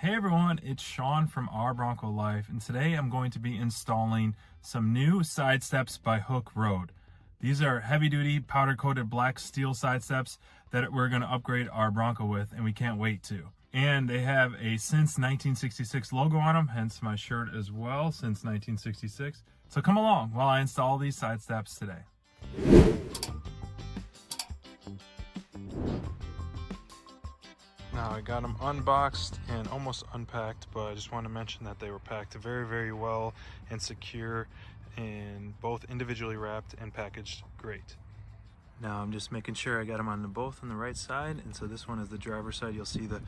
Hey everyone, it's Sean from our Bronco Life, and today I'm going to be installing some new side steps by Hooke Road. These are heavy-duty powder-coated black steel side steps that we're going to upgrade our Bronco with, and we can't wait to. And they have a Since 1966 logo on them, hence my shirt as well, Since 1966. So come along while I install these side steps today. Now I got them unboxed and almost unpacked, but I just want to mention that they were packed very, very well and secure, and both individually wrapped and packaged great. Now I'm just making sure I got them on both on the right side, and so this one is the driver's side. You'll see the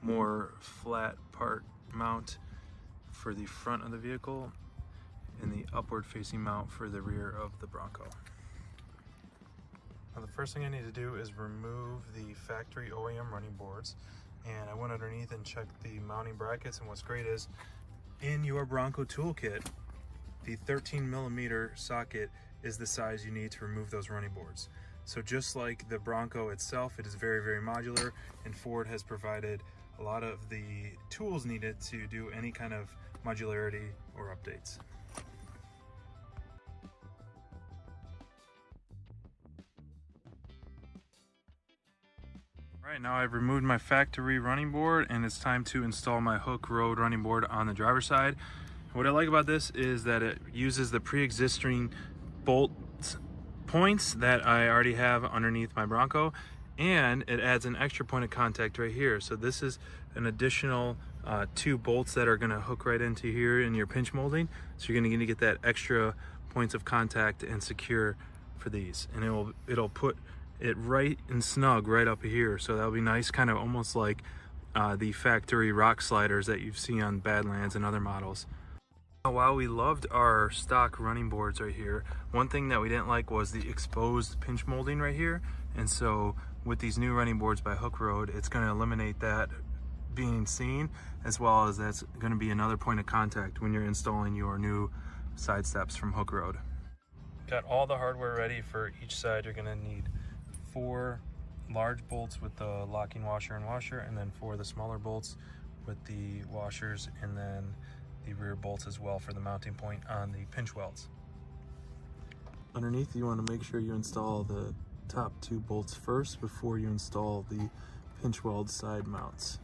more flat part mount for the front of the vehicle and the upward facing mount for the rear of the Bronco. Now the first thing I need to do is remove the factory OEM running boards, and I went underneath and checked the mounting brackets, and what's great is in your Bronco toolkit, the 13mm socket is the size you need to remove those running boards. So just like the Bronco itself, it is very, very modular, and Ford has provided a lot of the tools needed to do any kind of modularity or updates. Right now I've removed my factory running board, and it's time to install my Hooke Road running board on the driver's side. What I like about this is that it uses the pre-existing bolt points that I already have underneath my Bronco, and it adds an extra point of contact right here. So this is an additional 2 bolts that are going to hook right into here in your pinch molding. So you're going to get that extra points of contact and secure for these, and it'll put it right and snug right up here. So that'll be nice, kind of almost like the factory rock sliders that you've seen on Badlands and other models. While we loved our stock running boards right here, one thing that we didn't like was the exposed pinch molding right here. And so with these new running boards by Hooke Road, it's going to eliminate that being seen, as well as that's going to be another point of contact when you're installing your new side steps from Hooke Road. Got all the hardware ready for each side. You're going to need 4 large bolts with the locking washer and washer, and then 4 of the smaller bolts with the washers, and then the rear bolts as well for the mounting point on the pinch welds. Underneath, you want to make sure you install the top 2 bolts first before you install the pinch weld side mounts.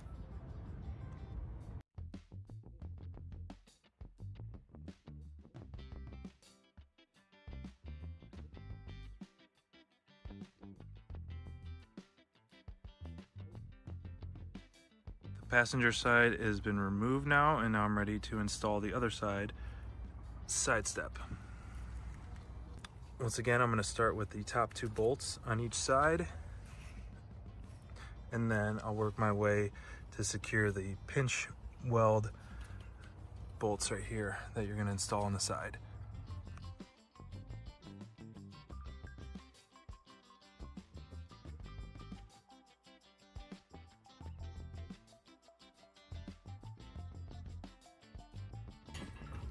Passenger side has been removed now, and now I'm ready to install the other side step. Once again, I'm going to start with the top 2 bolts on each side, and then I'll work my way to secure the pinch weld bolts right here that you're going to install on the side.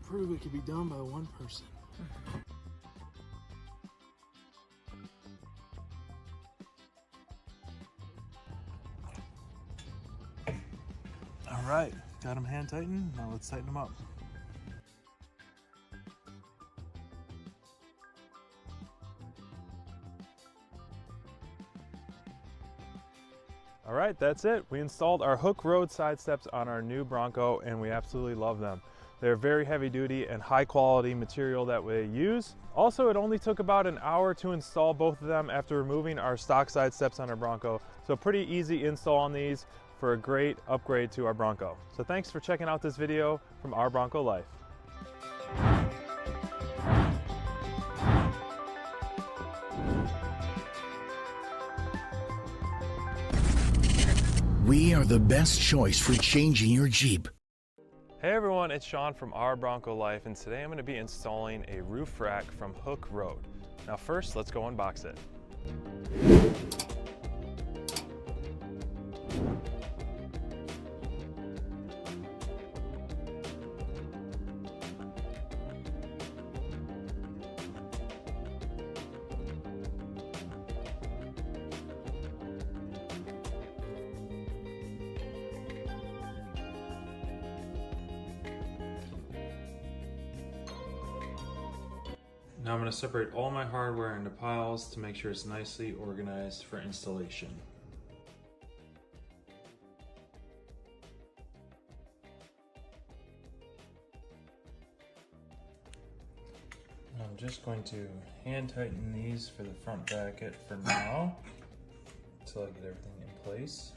Prove it could be done by one person. All right, got them hand tightened. Now let's tighten them up. All right, that's it. We installed our Hooke Road side steps on our new Bronco, and we absolutely love them. They're very heavy duty and high quality material that we use. Also, it only took about an hour to install both of them after removing our stock side steps on our Bronco. So pretty easy install on these for a great upgrade to our Bronco. So thanks for checking out this video from our Bronco Life. We are the best choice for changing your Jeep. Hey everyone, it's Sean from our Bronco Life, and today I'm going to be installing a roof rack from Hooke Road. Now first, let's go unbox it. Now I'm going to separate all my hardware into piles to make sure it's nicely organized for installation. I'm just going to hand tighten these for the front bracket for now until I get everything in place.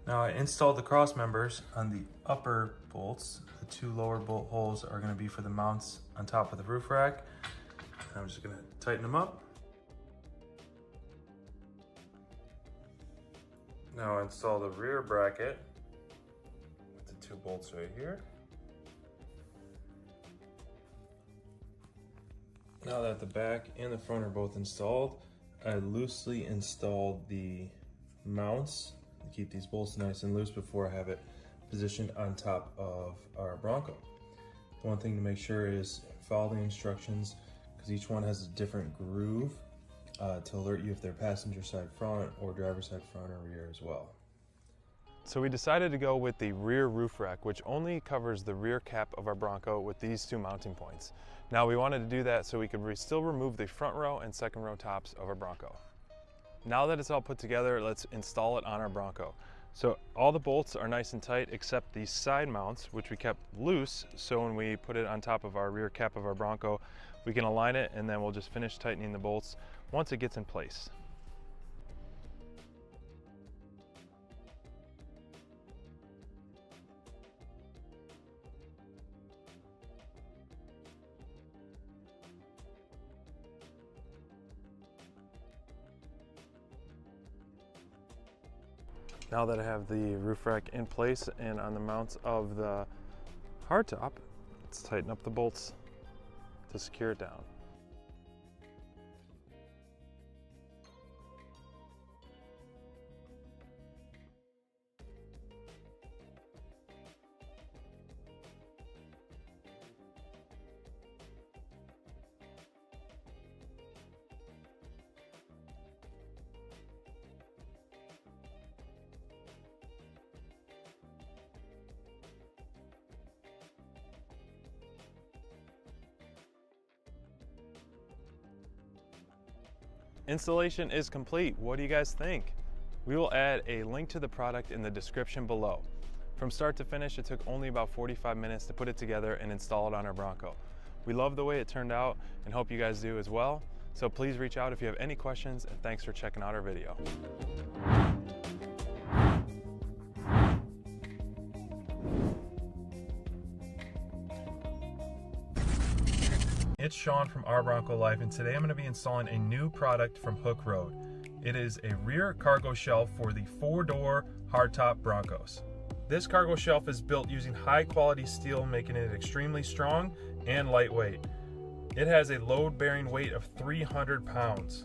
Now I installed the cross members on the upper bolts. The two lower bolt holes are going to be for the mounts on top of the roof rack. And I'm just going to tighten them up. Now I install the rear bracket with the two bolts right here. Now that the back and the front are both installed, I loosely installed the mounts to keep these bolts nice and loose before I have it positioned on top of our Bronco. The one thing to make sure is follow the instructions, because each one has a different groove to alert you if they're passenger side front or driver side front or rear as well. So we decided to go with the rear roof rack, which only covers the rear cap of our Bronco with these two mounting points. Now we wanted to do that so we could still remove the front row and second row tops of our Bronco. Now that it's all put together, let's install it on our Bronco. So all the bolts are nice and tight except the side mounts, which we kept loose, so when we put it on top of our rear cap of our Bronco, we can align it and then we'll just finish tightening the bolts once it gets in place. Now that I have the roof rack in place and on the mounts of the hardtop, let's tighten up the bolts to secure it down. Installation is complete. What do you guys think? We will add a link to the product in the description below. From start to finish, it took only about 45 minutes to put it together and install it on our Bronco. We love the way it turned out and hope you guys do as well. So please reach out if you have any questions, and thanks for checking out our video. It's Sean from our Bronco Life, and today I'm going to be installing a new product from Hooke Road. It is a rear cargo shelf for the 4-door hardtop Broncos. This cargo shelf is built using high quality steel, making it extremely strong and lightweight. It has a load bearing weight of 300 pounds.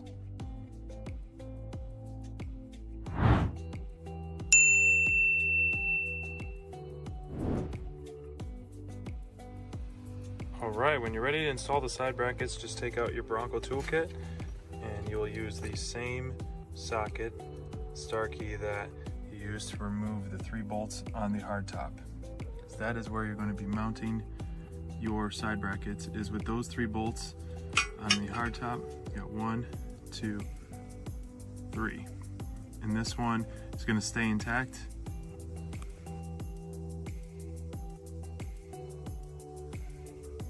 Alright, when you're ready to install the side brackets, just take out your Bronco toolkit and you will use the same socket star key that you used to remove the 3 bolts on the hardtop. So that is where you're going to be mounting your side brackets, is with those 3 bolts on the hardtop. You got 1, 2, 3. And this one is going to stay intact.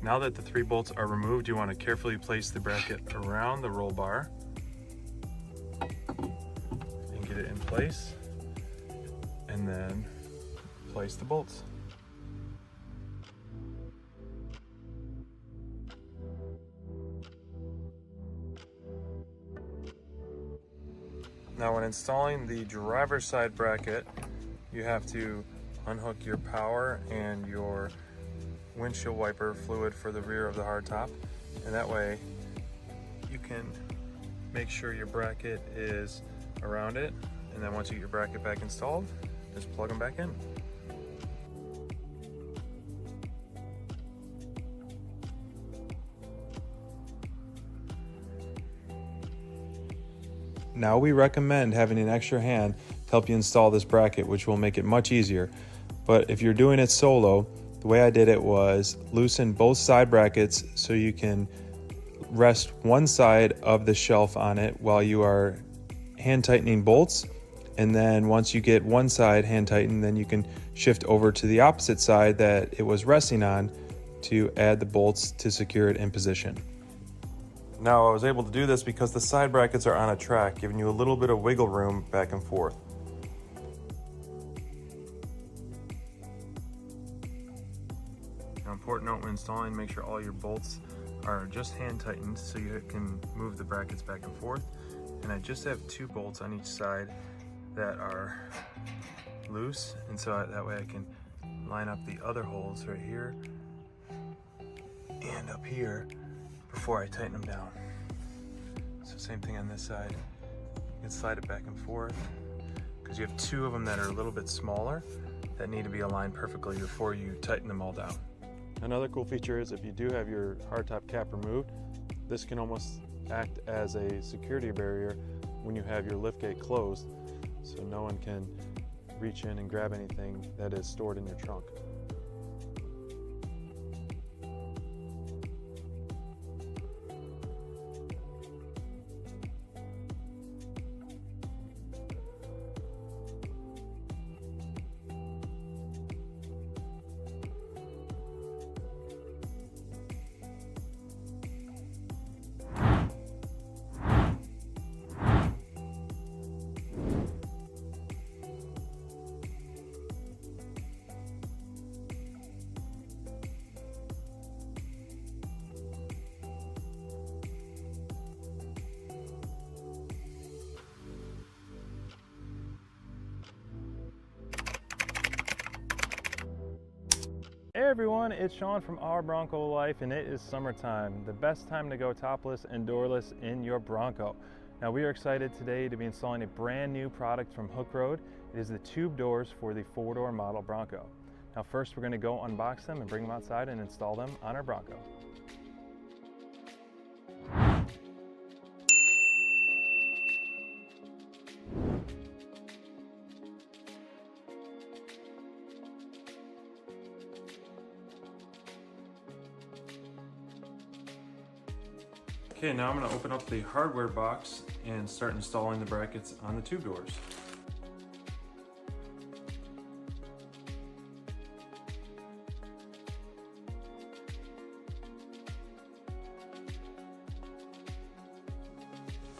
Now that the 3 bolts are removed, you want to carefully place the bracket around the roll bar and get it in place, and then place the bolts. Now when installing the driver's side bracket, you have to unhook your power and your windshield wiper fluid for the rear of the hardtop, and that way you can make sure your bracket is around it, and then once you get your bracket back installed, just plug them back in. Now we recommend having an extra hand to help you install this bracket, which will make it much easier. But if you're doing it solo, The way I did it was loosen both side brackets so you can rest one side of the shelf on it while you are hand tightening bolts. And then once you get one side hand tightened, then you can shift over to the opposite side that it was resting on to add the bolts to secure it in position. Now I was able to do this because the side brackets are on a track, giving you a little bit of wiggle room back and forth. Now, important note when installing, make sure all your bolts are just hand tightened so you can move the brackets back and forth. And I just have 2 bolts on each side that are loose, and so that way I can line up the other holes right here and up here before I tighten them down. So same thing on this side. You can slide it back and forth because you have 2 of them that are a little bit smaller that need to be aligned perfectly before you tighten them all down. Another cool feature is if you do have your hardtop cap removed, this can almost act as a security barrier when you have your liftgate closed, so no one can reach in and grab anything that is stored in your trunk. Hey everyone, it's Sean from our Bronco Life, and it is summertime, the best time to go topless and doorless in your Bronco. Now we are excited today to be installing a brand new product from HookeRoad. It is the tube doors for the 4-door model Bronco. Now first we're going to go unbox them and bring them outside and install them on our Bronco. Okay, now I'm going to open up the hardware box and start installing the brackets on the tube doors.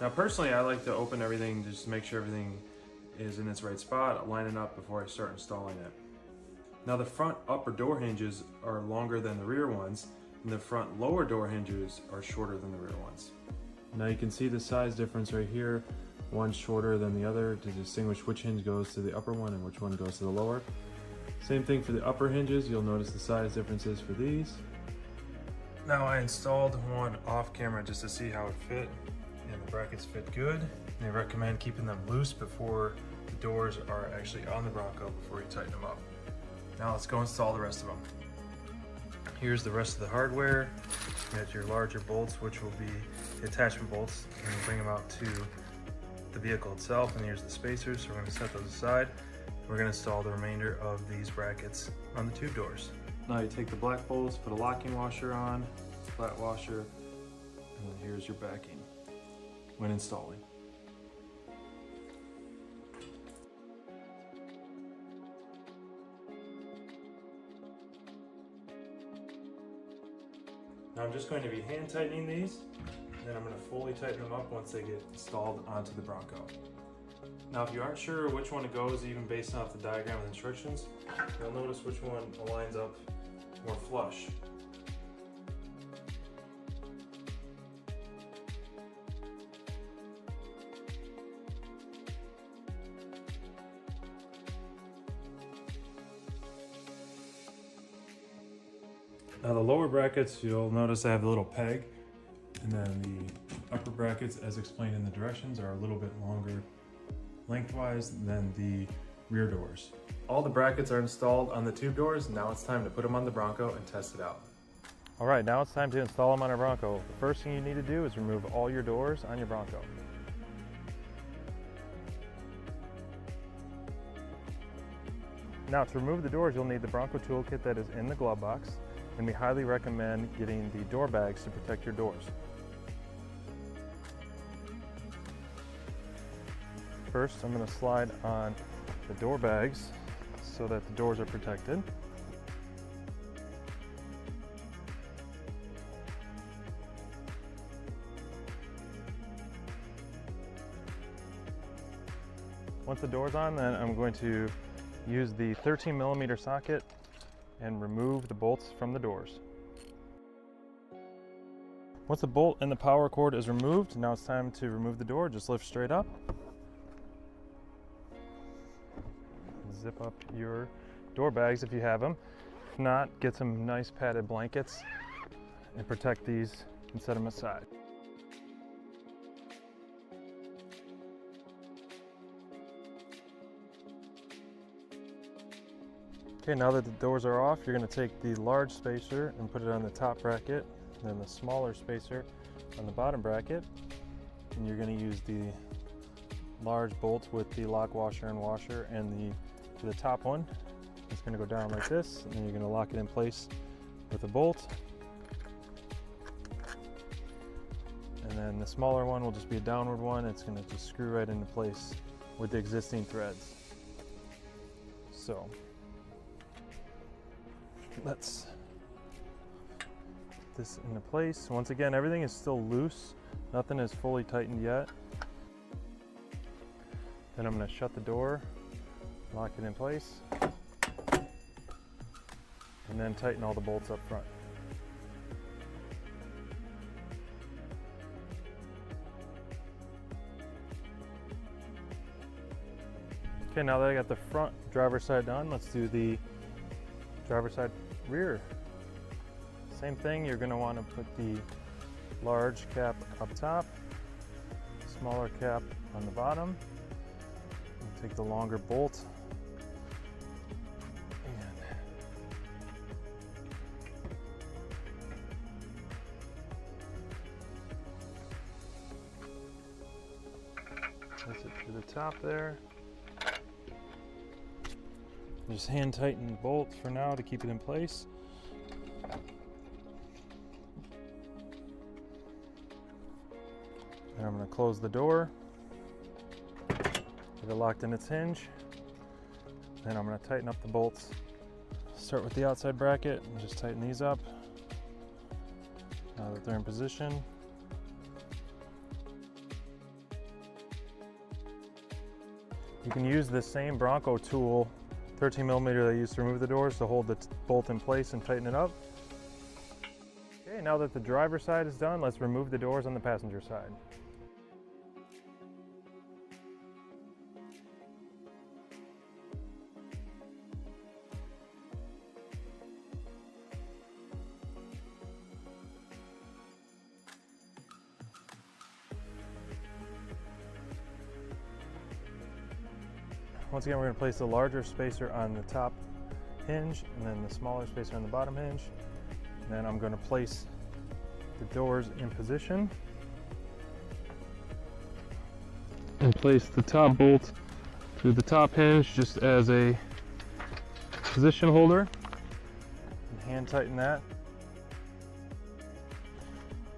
Now personally, I like to open everything just to make sure everything is in its right spot, line it up before I start installing it. Now the front upper door hinges are longer than the rear ones, and the front lower door hinges are shorter than the rear ones. Now you can see the size difference right here. One's shorter than the other to distinguish which hinge goes to the upper one and which one goes to the lower. Same thing for the upper hinges. You'll notice the size differences for these. Now I installed one off camera just to see how it fit, and the brackets fit good. They recommend keeping them loose before the doors are actually on the Bronco before you tighten them up. Now let's go install the rest of them. Here's the rest of the hardware. You got your larger bolts, which will be the attachment bolts, and you bring them out to the vehicle itself, and here's the spacers, so we're going to set those aside. We're going to install the remainder of these brackets on the tube doors. Now you take the black bolts, put a locking washer on, flat washer, and then here's your backing when installing. Now I'm just going to be hand tightening these, and then I'm going to fully tighten them up once they get installed onto the Bronco. Now if you aren't sure which one it goes, even based off the diagram and instructions, you'll notice which one aligns up more flush. Now the lower brackets, you'll notice I have a little peg, and then the upper brackets, as explained in the directions, are a little bit longer lengthwise than the rear doors. All the brackets are installed on the tube doors. Now it's time to put them on the Bronco and test it out. All right, now it's time to install them on our Bronco. The first thing you need to do is remove all your doors on your Bronco. Now to remove the doors, you'll need the Bronco toolkit that is in the glove box, and we highly recommend getting the door bags to protect your doors. First, I'm going to slide on the door bags so that the doors are protected. Once the door's on, then I'm going to use the 13mm socket and remove the bolts from the doors. Once the bolt and the power cord is removed, now it's time to remove the door. Just lift straight up. Zip up your door bags if you have them. If not, get some nice padded blankets and protect these and set them aside. Okay, now that the doors are off, you're going to take the large spacer and put it on the top bracket, and then the smaller spacer on the bottom bracket, and you're going to use the large bolt with the lock washer and washer, and for the top one, it's going to go down like this, and then you're going to lock it in place with a bolt. And then the smaller one will just be a downward one. It's going to just screw right into place with the existing threads. So let's put this into place. Once again, everything is still loose. Nothing is fully tightened yet. Then I'm going to shut the door, lock it in place, and then tighten all the bolts up front. Okay, now that I got the front driver's side done, let's do the driver's side rear. Same thing, you're going to want to put the large cap up top, smaller cap on the bottom. Take the longer bolt and place it to the top there. Just hand tighten the bolt for now to keep it in place. And I'm going to close the door. Get it locked in its hinge. Then I'm going to tighten up the bolts. Start with the outside bracket and just tighten these up. Now that they're in position. You can use the same Bronco tool, 13mm that I used to remove the doors, to hold the bolt in place and tighten it up. Okay, now that the driver's side is done, let's remove the doors on the passenger side. Once again, we're going to place the larger spacer on the top hinge and then the smaller spacer on the bottom hinge. And then I'm going to place the doors in position and place the top bolt through the top hinge just as a position holder, and hand tighten that.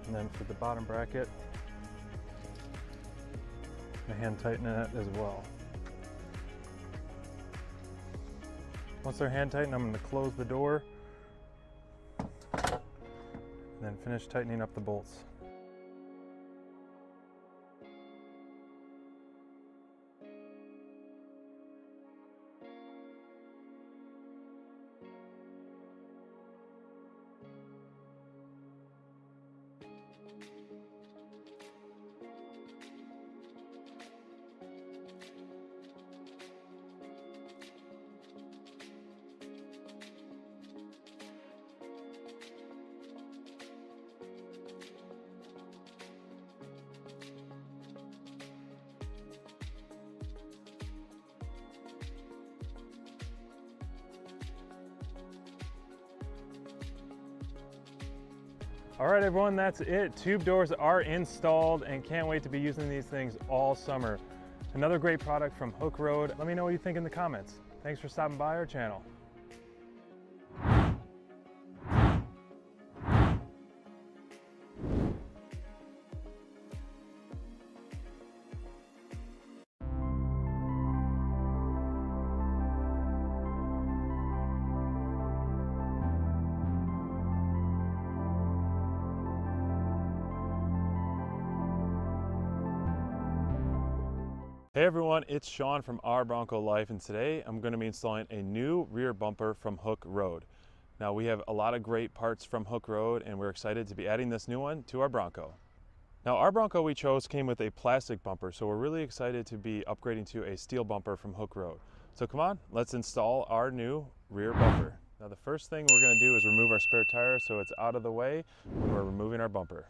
And then for the bottom bracket, I hand tighten that as well. Once they're hand tightened, I'm going to close the door and then finish tightening up the bolts. All right, everyone, that's it. Tube doors are installed and can't wait to be using these things all summer. Another great product from HookeRoad. Let me know what you think in the comments. Thanks for stopping by our channel. Hey everyone, it's Sean from our Bronco Life, and today I'm going to be installing a new rear bumper from Hooke Road. Now we have a lot of great parts from Hooke Road, and we're excited to be adding this new one to our Bronco. Now our Bronco we chose came with a plastic bumper, so we're really excited to be upgrading to a steel bumper from Hooke Road. So come on, let's install our new rear bumper. Now the first thing we're going to do is remove our spare tire so it's out of the way when we're removing our bumper.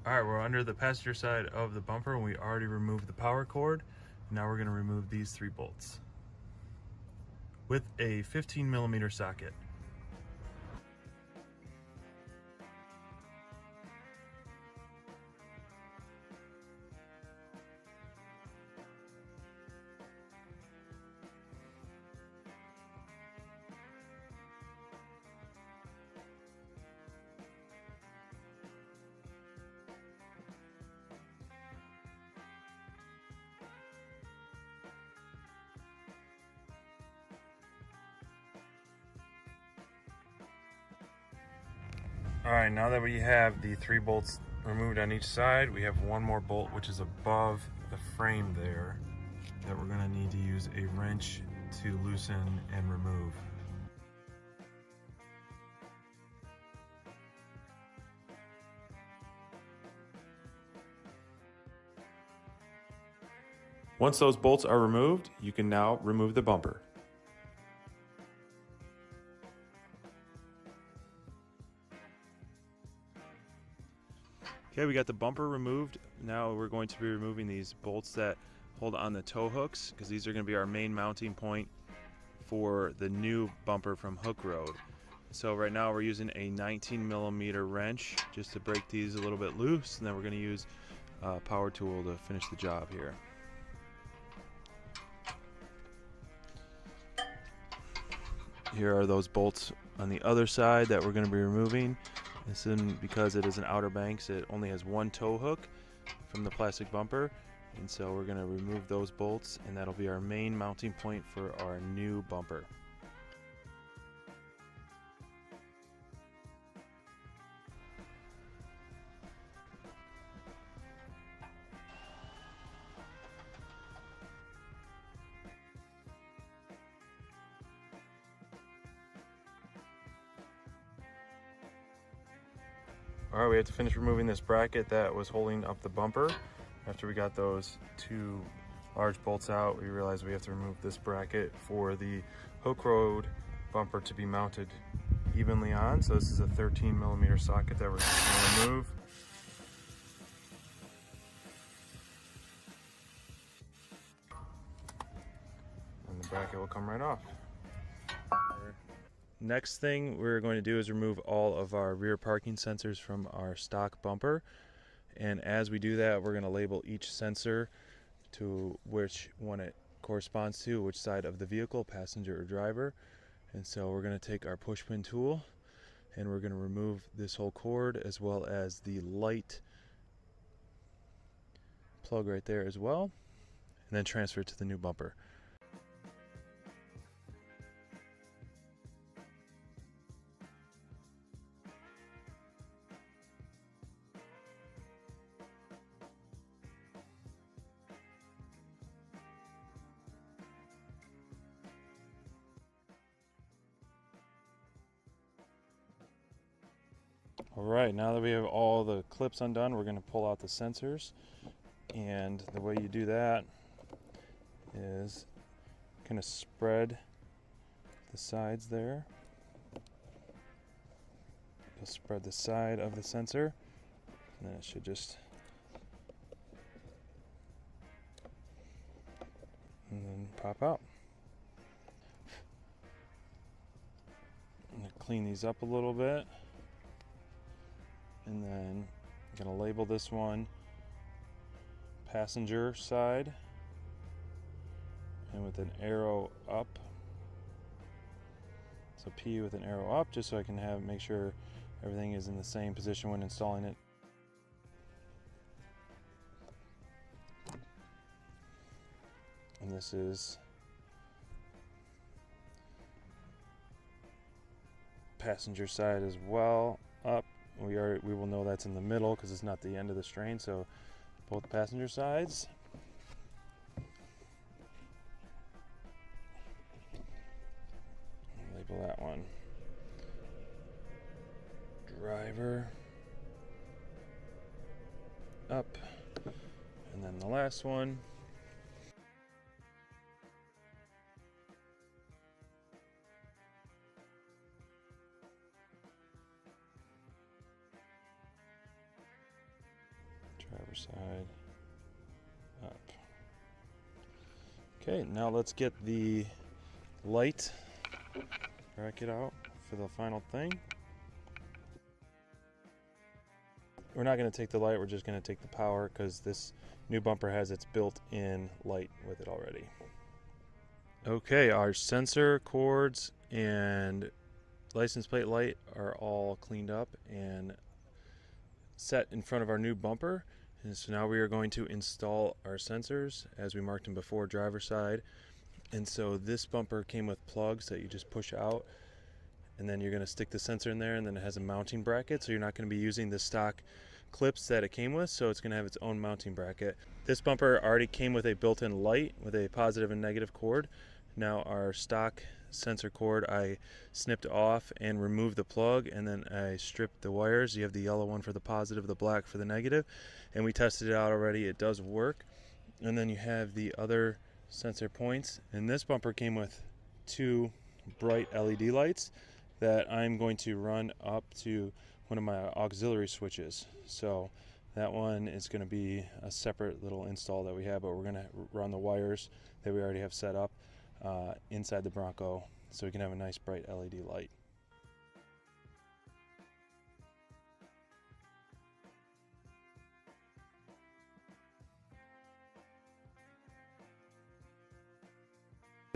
All right, we're under the passenger side of the bumper and we already removed the power cord. Now we're gonna remove these 3 bolts with a 15mm socket. All right, now that we have the 3 bolts removed on each side, we have one more bolt which is above the frame there that we're gonna need to use a wrench to loosen and remove. Once those bolts are removed, you can now remove the bumper. Okay, we got the bumper removed. Now we're going to be removing these bolts that hold on the tow hooks, because these are going to be our main mounting point for the new bumper from Hooke Road. So right now we're using a 19mm wrench just to break these a little bit loose, and then we're going to use a power tool to finish the job here. Here are those bolts on the other side that we're going to be removing. This is because it is an Outer Banks, it only has 1 tow hook from the plastic bumper, and so we're going to remove those bolts, and that'll be our main mounting point for our new bumper. All right, we have to finish removing this bracket that was holding up the bumper. After we got those 2 large bolts out, we realized we have to remove this bracket for the Hooke Road bumper to be mounted evenly on. So this is a 13mm socket that we're going to remove. And the bracket will come right off. Next thing we're going to do is remove all of our rear parking sensors from our stock bumper. And as we do that, we're going to label each sensor to which one it corresponds to, which side of the vehicle, passenger or driver. And so we're going to take our push pin tool and we're going to remove this whole cord as well as the light plug right there as well, and then transfer it to the new bumper. All right, now that we have all the clips undone, we're going to pull out the sensors. And the way you do that is kind of spread the sides there. You'll spread the side of the sensor, and then it should just, and then pop out. And clean these up a little bit. And then I'm gonna label this one passenger side, and with an arrow up. So P with an arrow up, just so I can make sure everything is in the same position when installing it. And this is passenger side as well, up. We will know that's in the middle because it's not the end of the strain, so both passenger sides. Label that one driver, up, and then the last one driver side, up. Okay, now let's get the light bracket out for the final thing. We're not going to take the light, we're just going to take the power because this new bumper has its built-in light with it already. Okay, our sensor cords and license plate light are all cleaned up and set in front of our new bumper. And so now we are going to install our sensors as we marked them before, driver side. And so this bumper came with plugs that you just push out, and then you're going to stick the sensor in there, and then it has a mounting bracket, so you're not going to be using the stock clips that it came with, so it's going to have its own mounting bracket. This bumper already came with a built-in light with a positive and negative cord. Now our stock sensor cord, I snipped off and removed the plug, and then I stripped the wires. You have the yellow one for the positive, the black for the negative, and we tested it out already. It does work. And then you have the other sensor points, and this bumper came with 2 bright LED lights that I'm going to run up to one of my auxiliary switches. So that one is going to be a separate little install that we have, but we're going to run the wires that we already have set up inside the Bronco so we can have a nice bright LED light.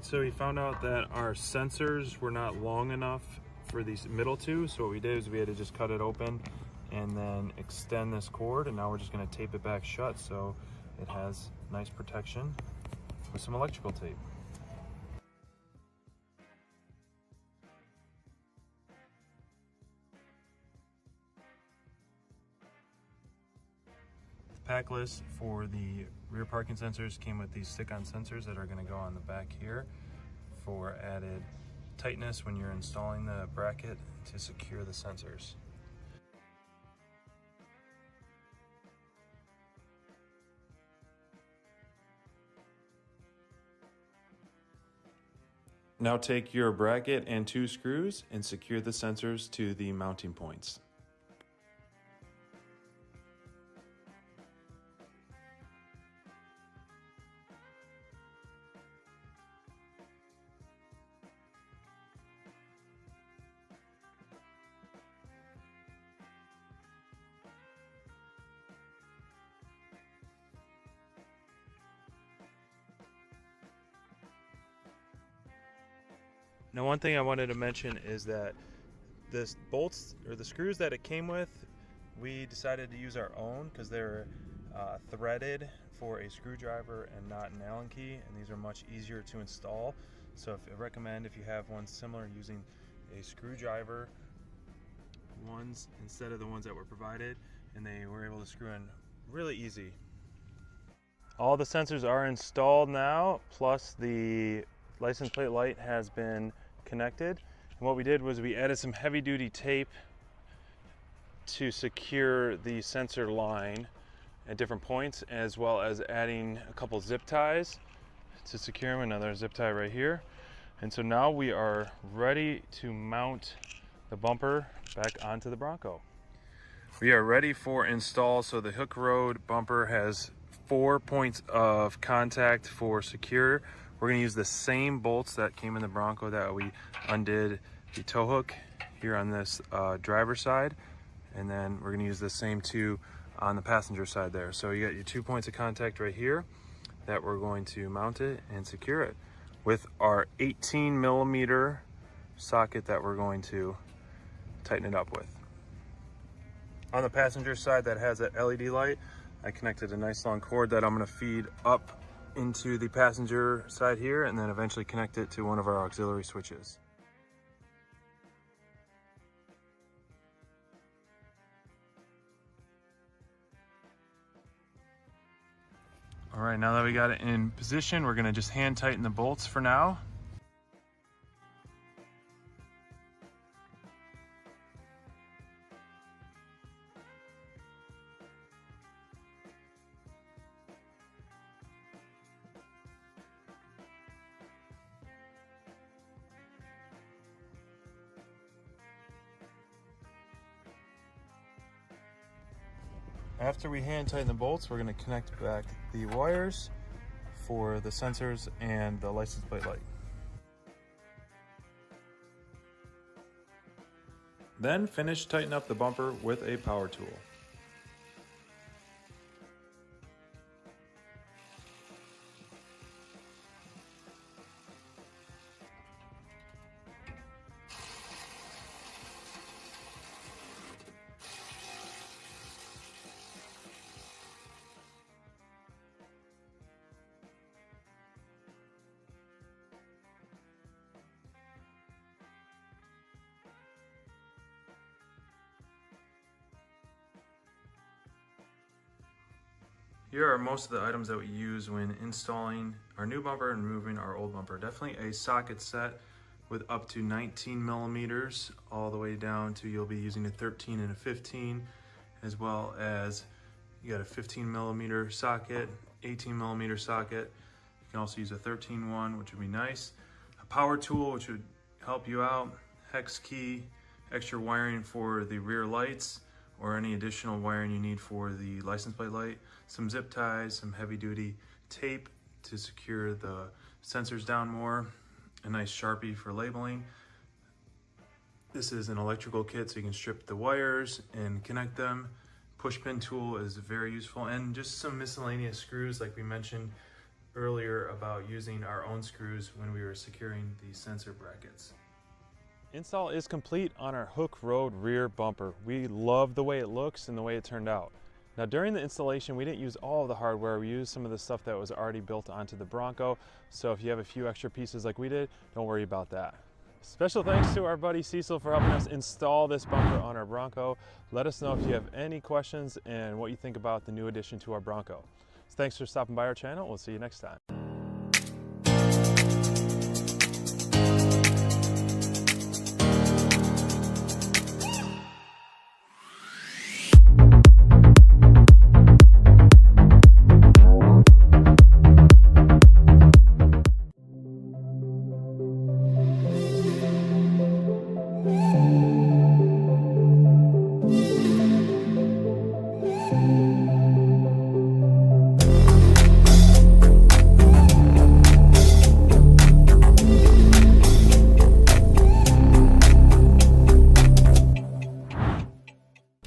So we found out that our sensors were not long enough for these middle two, so what we did is we had to just cut it open and then extend this cord, and now we're just going to tape it back shut so it has nice protection with some electrical tape. The pack list for the rear parking sensors came with these stick-on sensors that are going to go on the back here for added tightness when you're installing the bracket to secure the sensors. Now take your bracket and 2 screws and secure the sensors to the mounting points. Now, one thing I wanted to mention is that this bolts, or the screws that it came with, we decided to use our own because they're threaded for a screwdriver and not an Allen key, and these are much easier to install. So I recommend, if you have one similar, using a screwdriver ones instead of the ones that were provided, and they were able to screw in really easy. All the sensors are installed now, plus the license plate light has been connected. And what we did was we added some heavy duty tape to secure the sensor line at different points, as well as adding a couple zip ties to secure them. Another zip tie right here. And so now we are ready to mount the bumper back onto the Bronco. We are ready for install. So the HookeRoad bumper has 4 points of contact for secure. We're going to use the same bolts that came in the Bronco that we undid the tow hook here on this driver's side, and then we're going to use the same two on the passenger side there. So you got your 2 points of contact right here that we're going to mount it and secure it with our 18mm socket that we're going to tighten it up with. On the passenger side that has that LED light, I connected a nice long cord that I'm going to feed up into the passenger side here and then eventually connect it to one of our auxiliary switches. All right, now that we got it in position, we're gonna just hand tighten the bolts for now. After we hand tighten the bolts, we're going to connect back the wires for the sensors and the license plate light. Then finish tighten up the bumper with a power tool. Here are most of the items that we use when installing our new bumper and removing our old bumper. Definitely a socket set with up to 19mm all the way down to you'll be using a 13 and a 15, as well as you got a 15mm socket, 18mm socket. You can also use a 13 one, which would be nice. A power tool, which would help you out. Hex key, extra wiring for the rear lights, or any additional wiring you need for the license plate light, some zip ties, some heavy duty tape to secure the sensors down more, a nice Sharpie for labeling. This is an electrical kit so you can strip the wires and connect them. Push pin tool is very useful, and just some miscellaneous screws like we mentioned earlier about using our own screws when we were securing the sensor brackets. Install is complete on our Hooke Road rear bumper. We love the way it looks and the way it turned out. Now during the installation, we didn't use all of the hardware. We used some of the stuff that was already built onto the Bronco. So if you have a few extra pieces like we did, don't worry about that. Special thanks to our buddy Cecil for helping us install this bumper on our Bronco. Let us know if you have any questions and what you think about the new addition to our Bronco. So thanks for stopping by our channel. We'll see you next time.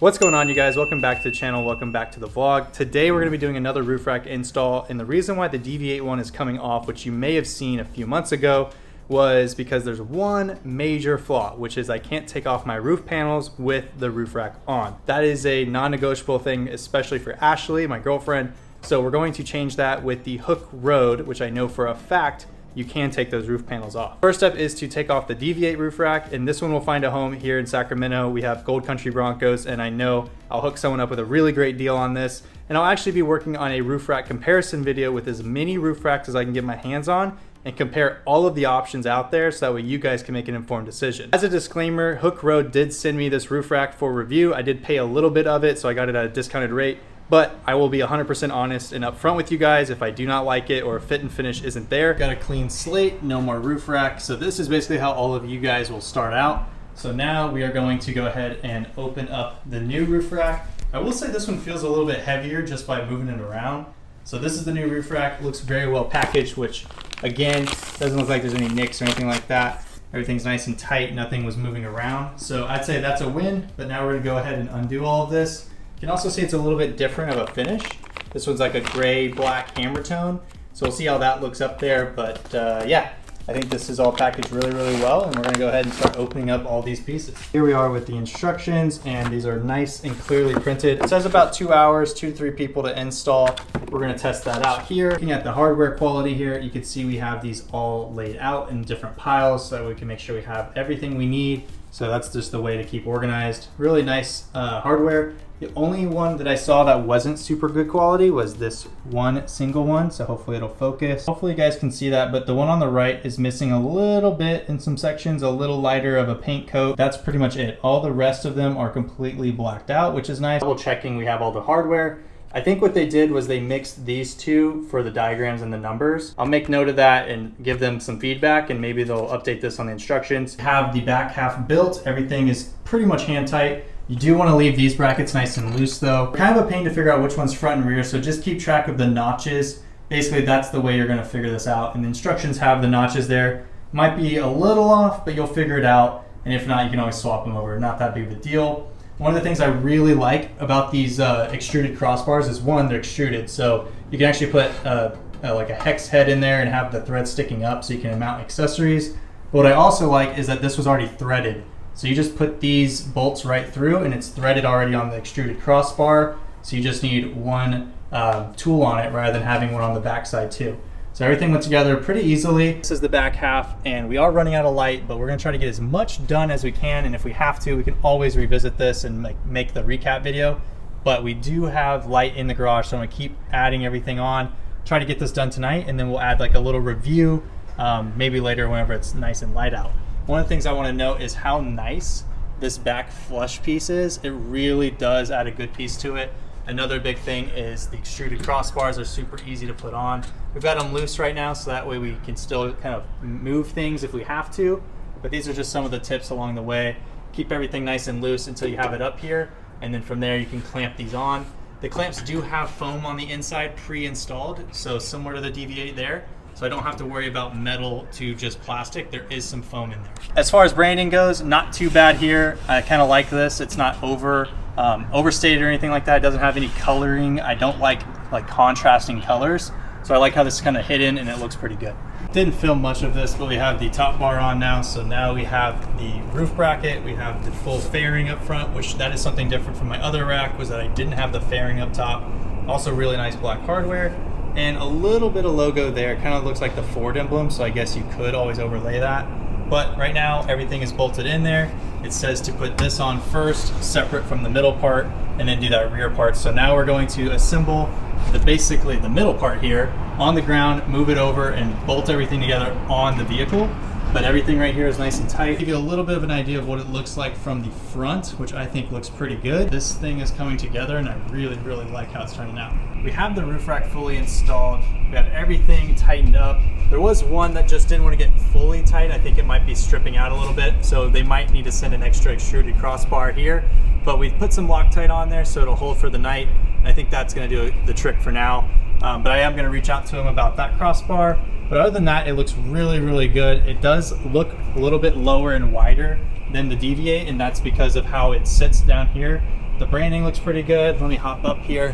What's going on, you guys? Welcome back to the channel. Welcome back to the vlog. Today we're going to be doing another roof rack install, and the reason why the DV8 one is coming off, which you may have seen a few months ago, was because there's one major flaw, which is I can't take off my roof panels with the roof rack on. That is a non-negotiable thing, especially for Ashley, my girlfriend. So we're going to change that with the Hooke Road, which I know for a fact you can take those roof panels off. First step is to take off the DV8 roof rack, and this one will find a home here in Sacramento. We have Gold Country Broncos, and I know I'll hook someone up with a really great deal on this. And I'll actually be working on a roof rack comparison video with as many roof racks as I can get my hands on and compare all of the options out there so that way you guys can make an informed decision. As a disclaimer, HookeRoad did send me this roof rack for review. I did pay a little bit of it, so I got it at a discounted rate. But I will be 100% honest and upfront with you guys if I do not like it or if fit and finish isn't there. Got a clean slate, no more roof rack. So this is basically how all of you guys will start out. So now we are going to go ahead and open up the new roof rack. I will say this one feels a little bit heavier just by moving it around. So this is the new roof rack. It looks very well packaged, which again, doesn't look like there's any nicks or anything like that. Everything's nice and tight, nothing was moving around. So I'd say that's a win, but now we're gonna go ahead and undo all of this. You can also see it's a little bit different of a finish. This one's like a gray black hammer tone. So we'll see how that looks up there, but yeah, I think this is all packaged really, really well, and we're gonna go ahead and start opening up all these pieces. Here we are with the instructions, and these are nice and clearly printed. It says about 2 hours, 2 to 3 people to install. We're gonna test that out here. Looking at the hardware quality here, you can see we have these all laid out in different piles so we can make sure we have everything we need. So that's just the way to keep organized. Really nice hardware. The only one that I saw that wasn't super good quality was this one single one, so hopefully it'll focus. Hopefully you guys can see that, but the one on the right is missing a little bit in some sections, a little lighter of a paint coat. That's pretty much it. All the rest of them are completely blacked out, which is nice. Double checking we have all the hardware. I think what they did was they mixed these two for the diagrams and the numbers. I'll make note of that and give them some feedback, and maybe they'll update this on the instructions. Have the back half built. Everything is pretty much hand tight. You do want to leave these brackets nice and loose though. Kind of a pain to figure out which one's front and rear, so just keep track of the notches. Basically, that's the way you're going to figure this out, and the instructions have the notches there. Might be a little off, but you'll figure it out, and if not, you can always swap them over. Not that big of a deal. One of the things I really like about these extruded crossbars is, one, they're extruded, so you can actually put like a hex head in there and have the thread sticking up so you can mount accessories. But what I also like is that this was already threaded. So you just put these bolts right through, and it's threaded already on the extruded crossbar. So you just need one tool on it rather than having one on the backside too. So everything went together pretty easily. This is the back half, and we are running out of light, but we're gonna try to get as much done as we can, and if we have to, we can always revisit this and make the recap video. But we do have light in the garage, so I'm gonna keep adding everything on, try to get this done tonight, and then we'll add like a little review maybe later whenever it's nice and light out. One of the things I wanna note is how nice this back flush piece is. It really does add a good piece to it. Another big thing is the extruded crossbars are super easy to put on. We've got them loose right now, so that way we can still kind of move things if we have to. But these are just some of the tips along the way. Keep everything nice and loose until you have it up here, and then from there you can clamp these on. The clamps do have foam on the inside pre-installed, so similar to the DV8 there. So I don't have to worry about metal to just plastic. There is some foam in there. As far as branding goes, not too bad here. I kind of like this. It's not overstated or anything like that. It doesn't have any coloring. I don't like contrasting colors. So I like how this is kind of hidden and it looks pretty good. Didn't film much of this, but we have the top bar on now. So now we have the roof bracket. We have the full fairing up front, which that is something different from my other rack, was that I didn't have the fairing up top. Also really nice black hardware. And a little bit of logo there. It kind of looks like the Ford emblem, so I guess you could always overlay that. But right now, everything is bolted in there. It says to put this on first, separate from the middle part, and then do that rear part. So now we're going to assemble basically the middle part here on the ground, move it over, and bolt everything together on the vehicle. But everything right here is nice and tight. Give you a little bit of an idea of what it looks like from the front, which I think looks pretty good. This thing is coming together, and I really, really like how it's turning out. We have the roof rack fully installed. We have everything tightened up. There was one that just didn't want to get fully tight. I think it might be stripping out a little bit, so they might need to send an extra extruded crossbar here. But we've put some Loctite on there so it'll hold for the night. I think that's going to do the trick for now. But I am going to reach out to him about that crossbar. But other than that, it looks really, really good. It does look a little bit lower and wider than the DV8, and that's because of how it sits down here. The branding looks pretty good. Let me hop up here.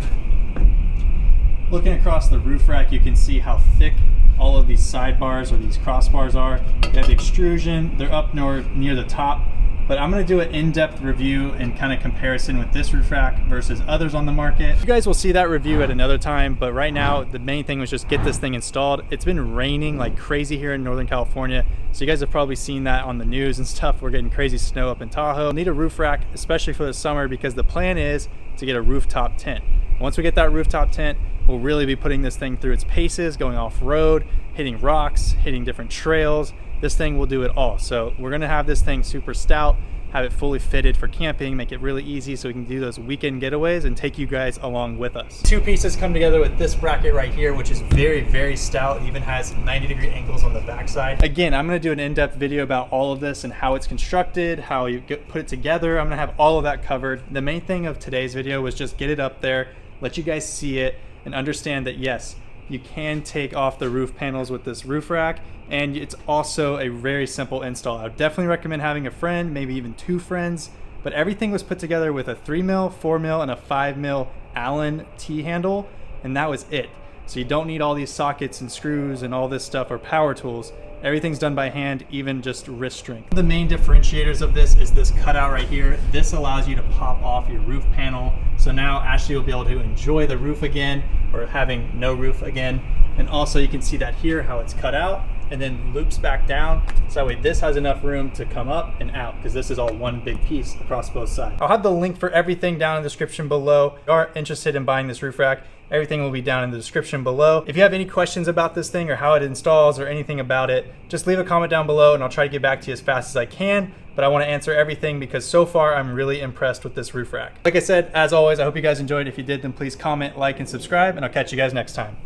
Looking across the roof rack, you can see how thick all of these sidebars or these crossbars are. They have the extrusion. They're up near the top. But I'm going to do an in-depth review and kind of comparison with this roof rack versus others on the market. You guys will see that review at another time, but right now the main thing was just get this thing installed. It's been raining like crazy here in Northern California, so you guys have probably seen that on the news and stuff. We're getting crazy snow up in Tahoe. Need a roof rack, especially for the summer, because the plan is to get a rooftop tent. Once we get that rooftop tent, we'll really be putting this thing through its paces, going off-road, hitting rocks, hitting different trails. This thing will do it all. So we're gonna have this thing super stout, have it fully fitted for camping, make it really easy so we can do those weekend getaways and take you guys along with us. Two pieces come together with this bracket right here, which is very, very stout. It even has 90-degree angles on the backside. Again, I'm gonna do an in-depth video about all of this and how it's constructed, how you put it together. I'm gonna have all of that covered. The main thing of today's video was just get it up there, let you guys see it, and understand that yes, You can take off the roof panels with this roof rack, and it's also a very simple install. I would definitely recommend having a friend, maybe even 2 friends, but everything was put together with a 3mm, 4mm, and a 5mm Allen T-handle, and that was it. So you don't need all these sockets and screws and all this stuff or power tools. Everything's done by hand, even just wrist strength. The main differentiators of this is this cutout right here. This allows you to pop off your roof panel. So now Ashley will be able to enjoy the roof again, or having no roof again. And also you can see that here, how it's cut out and then loops back down. So that way this has enough room to come up and out, because this is all one big piece across both sides. I'll have the link for everything down in the description below. If you are interested in buying this roof rack, everything will be down in the description below. If you have any questions about this thing or how it installs or anything about it, just leave a comment down below and I'll try to get back to you as fast as I can. But I want to answer everything because so far I'm really impressed with this roof rack. Like I said, as always, I hope you guys enjoyed. If you did, then please comment, like, and subscribe, and I'll catch you guys next time.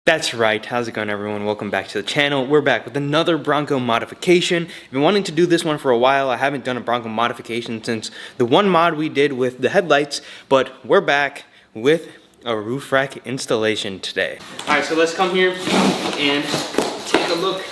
That's right, how's it going everyone? Welcome back to the channel. We're back with another Bronco modification. I've been wanting to do this one for a while. I haven't done a Bronco modification since the one mod we did with the headlights, but we're back with a roof rack installation today. Alright, so let's come here and take a look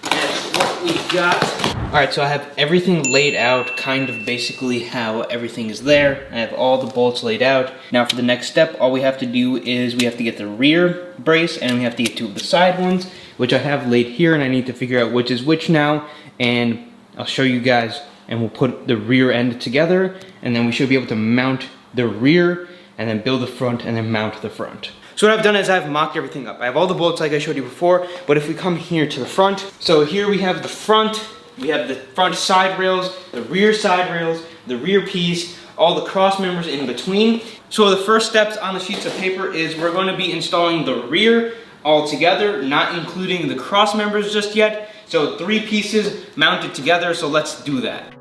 at what we got. Alright, so I have everything laid out, kind of basically how everything is there. I have all the bolts laid out. Now for the next step, all we have to do is we have to get the rear brace and we have to get 2 of the side ones, which I have laid here, and I need to figure out which is which now, and I'll show you guys, and we'll put the rear end together, and then we should be able to mount the rear, and then build the front, and then mount the front. So what I've done is I've mocked everything up. I have all the bolts like I showed you before, but if we come here to the front, so here we have the front. We have the front side rails, the rear side rails, the rear piece, all the cross members in between. So the first steps on the sheets of paper is we're going to be installing the rear all together, not including the cross members just yet. So 3 pieces mounted together, so let's do that.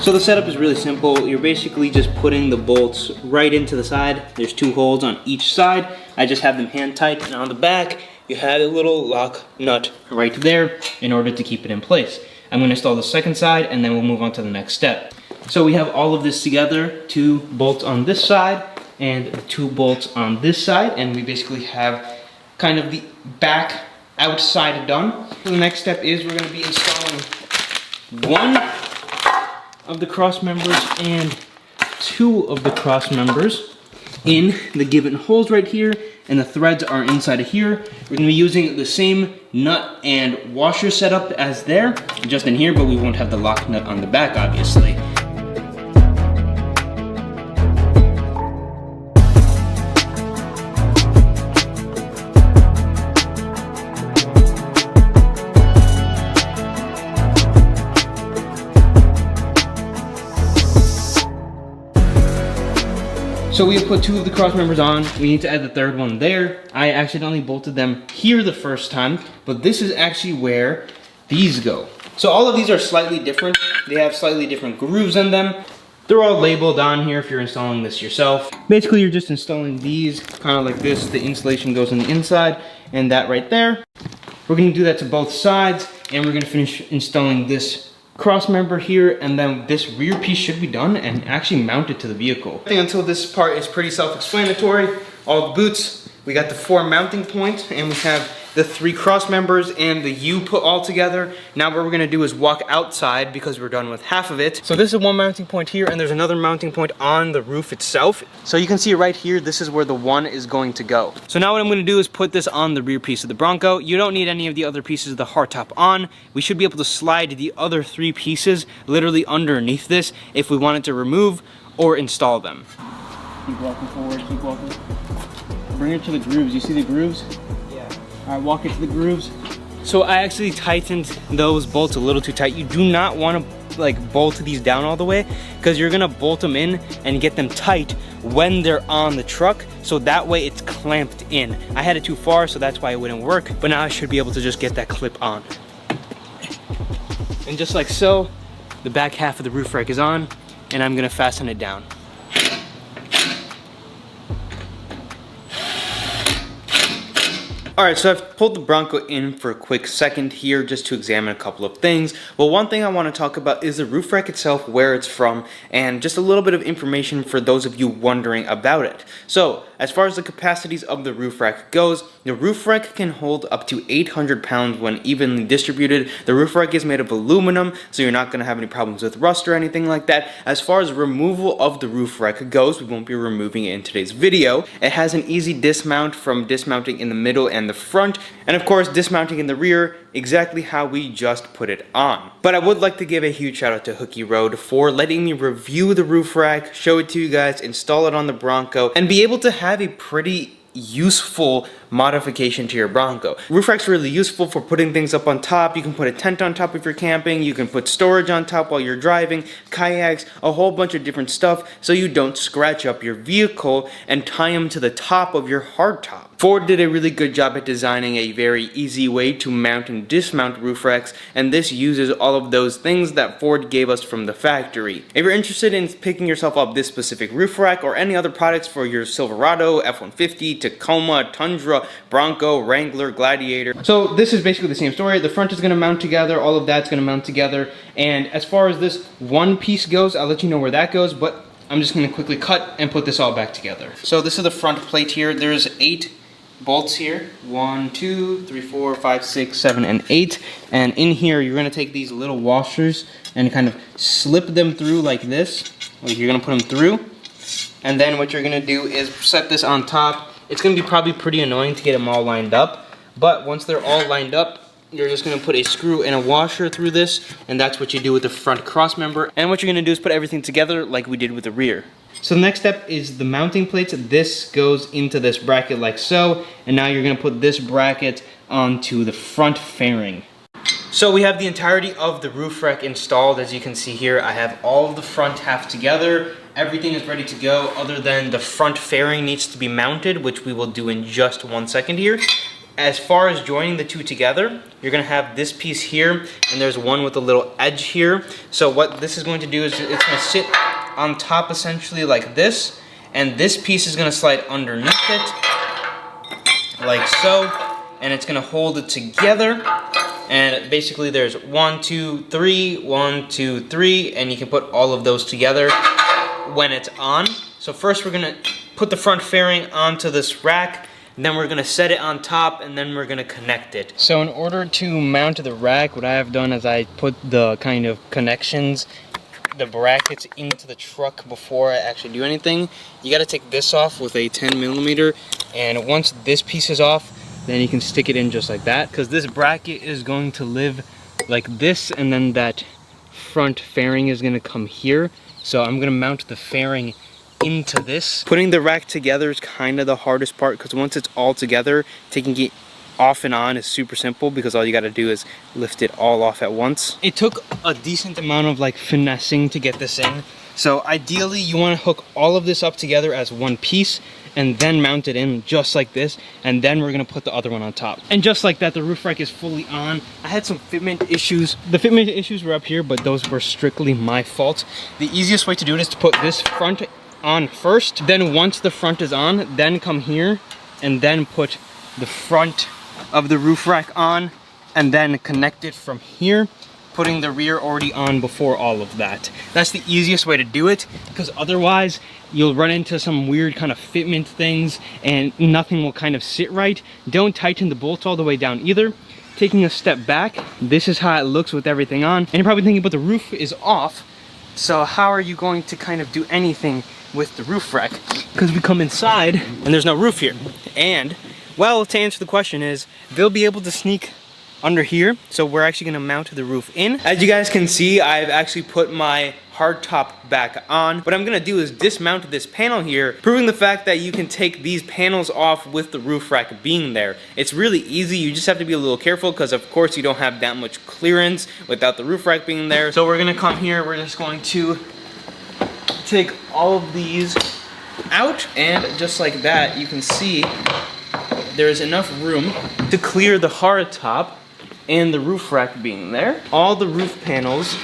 So the setup is really simple. You're basically just putting the bolts right into the side. There's 2 holes on each side. I just have them hand tight, and on the back, you have a little lock nut right there in order to keep it in place. I'm gonna install the second side, and then we'll move on to the next step. So we have all of this together, 2 bolts on this side, and 2 bolts on this side, and we basically have kind of the back outside done. So the next step is we're gonna be installing 1 of the cross members and 2 of the cross members in the given holes right here, and the threads are inside of here. We're gonna be using the same nut and washer setup as there, just in here, but we won't have the lock nut on the back, obviously. So we have put 2 of the cross members on. We need to add the 3rd one there. I accidentally bolted them here the first time, but this is actually where these go. So all of these are slightly different. They have slightly different grooves in them. They're all labeled on here if you're installing this yourself. Basically, you're just installing these kind of like this. The insulation goes on the inside, and that right there. We're gonna do that to both sides, and we're gonna finish installing this cross member here, and then this rear piece should be done and actually mounted to the vehicle. I think until this part is pretty self-explanatory. All the boots, we got the 4 mounting points, and we have the 3 cross members and the U put all together. Now what we're gonna do is walk outside because we're done with half of it. So this is 1 mounting point here, and there's another mounting point on the roof itself. So you can see right here, this is where the 1 is going to go. So now what I'm gonna do is put this on the rear piece of the Bronco. You don't need any of the other pieces of the hardtop on. We should be able to slide the other 3 pieces literally underneath this if we wanted to remove or install them. Keep walking forward, keep walking. Bring it to the grooves. You see the grooves? All right, walk it to the grooves. So I actually tightened those bolts a little too tight. You do not want to like bolt these down all the way, because you're gonna bolt them in and get them tight when they're on the truck, so that way it's clamped in. I had it too far, so that's why it wouldn't work, but now I should be able to just get that clip on. And just like so, the back half of the roof rack is on, and I'm gonna fasten it down. Alright, so I've pulled the Bronco in for a quick second here just to examine a couple of things. Well, one thing I want to talk about is the roof rack itself, where it's from, and just a little bit of information for those of you wondering about it. So, as far as the capacities of the roof rack goes, the roof rack can hold up to 800 pounds when evenly distributed. The roof rack is made of aluminum, so you're not going to have any problems with rust or anything like that. As far as removal of the roof rack goes, we won't be removing it in today's video. It has an easy dismount from dismounting in the middle and the front, and of course dismounting in the rear, exactly how we just put it on. But I would like to give a huge shout out to HookeRoad for letting me review the roof rack, show it to you guys, install it on the Bronco, and be able to have a pretty useful modification to your Bronco. Roof rack's really useful for putting things up on top. You can put a tent on top if you're camping, you can put storage on top while you're driving, kayaks, a whole bunch of different stuff so you don't scratch up your vehicle and tie them to the top of your hardtop. Ford did a really good job at designing a very easy way to mount and dismount roof racks, and this uses all of those things that Ford gave us from the factory. If you're interested in picking yourself up this specific roof rack or any other products for your Silverado, F-150, Tacoma, Tundra, Bronco, Wrangler, Gladiator. So this is basically the same story. The front is going to mount together, all of that's going to mount together, and as far as this one piece goes, I'll let you know where that goes, but I'm just going to quickly cut and put this all back together. So this is the front plate here. There's 8 bolts here. 1, 2, 3, 4, 5, 6, 7, and 8. And in here, you're going to take these little washers and kind of slip them through like this. Like you're going to put them through. And then what you're going to do is set this on top. It's going to be probably pretty annoying to get them all lined up. But once they're all lined up, you're just going to put a screw and a washer through this. And that's what you do with the front cross member. And what you're going to do is put everything together like we did with the rear. So the next step is the mounting plates. This goes into this bracket like so, and now you're going to put this bracket onto the front fairing. So we have the entirety of the roof rack installed. As you can see here, I have all of the front half together. Everything is ready to go other than the front fairing needs to be mounted, which we will do in just 1 second here. As far as joining the two together, you're going to have this piece here, and there's one with a little edge here. So what this is going to do is it's going to sit on top essentially like this, and this piece is going to slide underneath it like so, and it's going to hold it together. And basically there's 1, 2, 3, 1, 2, 3, and you can put all of those together when it's on. So first we're going to put the front fairing onto this rack, and then we're going to set it on top, and then we're going to connect it. So in order to mount the rack, what I have done is I put the kind of connections, the brackets into the truck before I actually do anything. You got to take this off with a 10mm, and once this piece is off, then you can stick it in just like that, because this bracket is going to live like this, and then that front fairing is going to come here. So I'm going to mount the fairing into this. Putting the rack together is kind of the hardest part, because once it's all together, taking it off and on is super simple, because all you got to do is lift it all off at once. It took a decent amount of like finessing to get this in. So ideally you want to hook all of this up together as one piece and then mount it in just like this, and then we're going to put the other one on top. And just like that, the roof rack is fully on. I had some fitment issues. The fitment issues were up here, but those were strictly my fault. The easiest way to do it is to put this front on first, then once the front is on, then come here and then put the front of the roof rack on, and then connect it from here, putting the rear already on before all of that. That's the easiest way to do it, because otherwise you'll run into some weird kind of fitment things and nothing will kind of sit right. Don't tighten the bolts all the way down either. Taking a step back, this is how it looks with everything on. And you're probably thinking, but the roof is off, so how are you going to kind of do anything with the roof rack? Because we come inside and there's no roof here. And well, to answer the question is, they'll be able to sneak under here, so we're actually going to mount the roof in. As you guys can see, I've actually put my hardtop back on. What I'm going to do is dismount this panel here, proving the fact that you can take these panels off with the roof rack being there. It's really easy. You just have to be a little careful, because of course you don't have that much clearance without the roof rack being there. So we're going to come here, we're just going to take all of these out, and just like that, you can see there's enough room to clear the hardtop and the roof rack being there. All the roof panels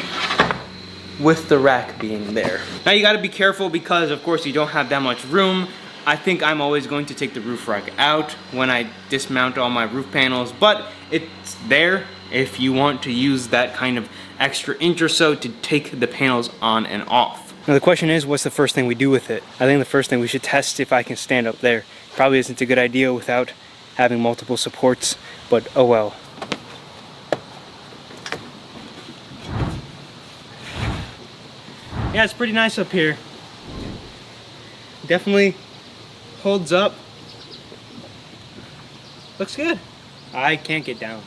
with the rack being there. Now you gotta be careful, because of course you don't have that much room. I think I'm always going to take the roof rack out when I dismount all my roof panels, but it's there if you want to use that kind of extra inch or so to take the panels on and off. Now the question is, what's the first thing we do with it? I think the first thing we should test if I can stand up there. Probably isn't a good idea without having multiple supports, but oh well. Yeah, it's pretty nice up here. Definitely holds up. Looks good. I can't get down.